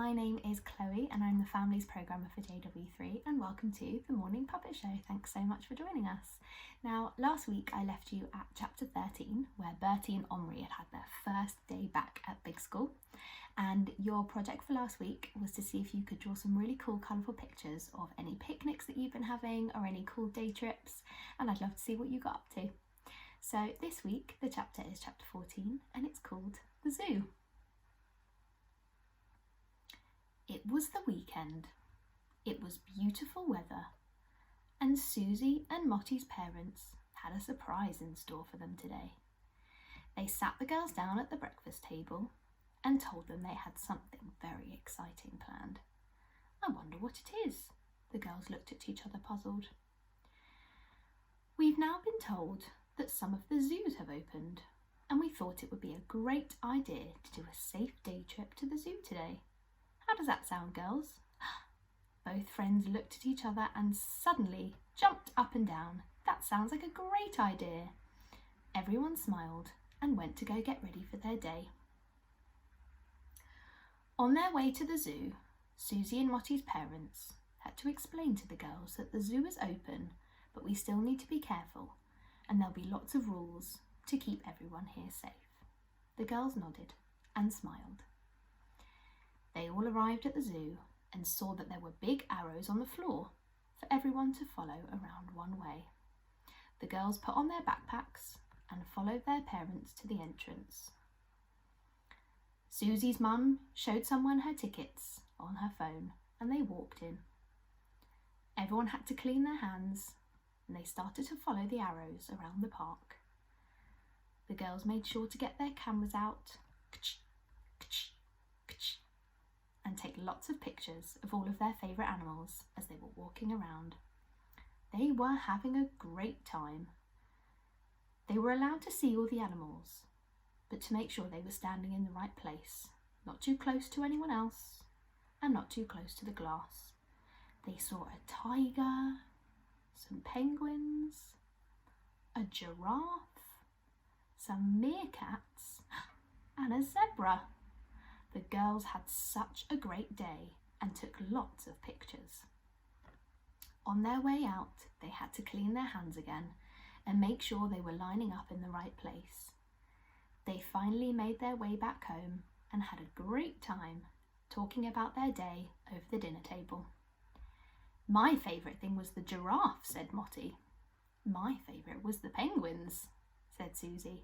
my name is Chloe and I'm the Families Programmer for JW3 and welcome to the Morning Puppet Show. Thanks so much for joining us. Now, last week I left you at chapter 13 where Bertie and Omri had their first day back at big school, and your project for last week was to see if you could draw some really cool colourful pictures of any picnics that you've been having or any cool day trips, and I'd love to see what you got up to. So this week the chapter is chapter 14 and it's called The Zoo. It was the weekend. It was beautiful weather, and Susie and Mottie's parents had a surprise in store for them today. They sat the girls down at the breakfast table and told them they had something very exciting planned. I wonder what it is. The girls looked at each other puzzled. We've now been told that some of the zoos have opened, and we thought it would be a great idea to do a safe day trip to the zoo today. How does that sound, girls? Both friends looked at each other and suddenly jumped up and down. That sounds like a great idea. Everyone smiled and went to go get ready for their day. On their way to the zoo, Susie and Mottie's parents had to explain to the girls that the zoo is open, but we still need to be careful, and there'll be lots of rules to keep everyone here safe. The girls nodded and smiled. They all arrived at the zoo and saw that there were big arrows on the floor for everyone to follow around one way. The girls put on their backpacks and followed their parents to the entrance. Susie's mum showed someone her tickets on her phone and they walked in. Everyone had to clean their hands and they started to follow the arrows around the park. The girls made sure to get their cameras out and take lots of pictures of all of their favourite animals as they were walking around. They were having a great time. They were allowed to see all the animals, but to make sure they were standing in the right place, not too close to anyone else and not too close to the glass. They saw a tiger, some penguins, a giraffe, some meerkats and a zebra. The girls had such a great day and took lots of pictures. On their way out, they had to clean their hands again and make sure they were lining up in the right place. They finally made their way back home and had a great time talking about their day over the dinner table. My favourite thing was the giraffe, said Mottie. My favourite was the penguins, said Susie.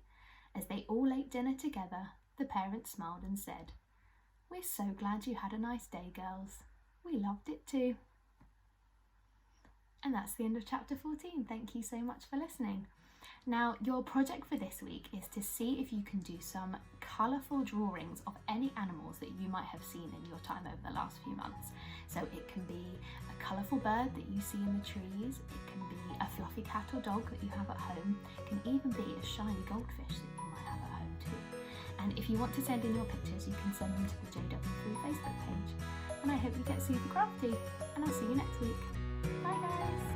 As they all ate dinner together, the parents smiled and said, "We're so glad you had a nice day, girls. We loved it too." And that's the end of chapter 14. Thank you so much for listening. Now, your project for this week is to see if you can do some colourful drawings of any animals that you might have seen in your time over the last few months. So it can be a colourful bird that you see in the trees, it can be a fluffy cat or dog that you have at home, it can even be a shiny goldfish that you might have at home too. And if you want to send in your pictures, you can send them to the JW3 Facebook page. And I hope you get super crafty, and I'll see you next week. Bye guys!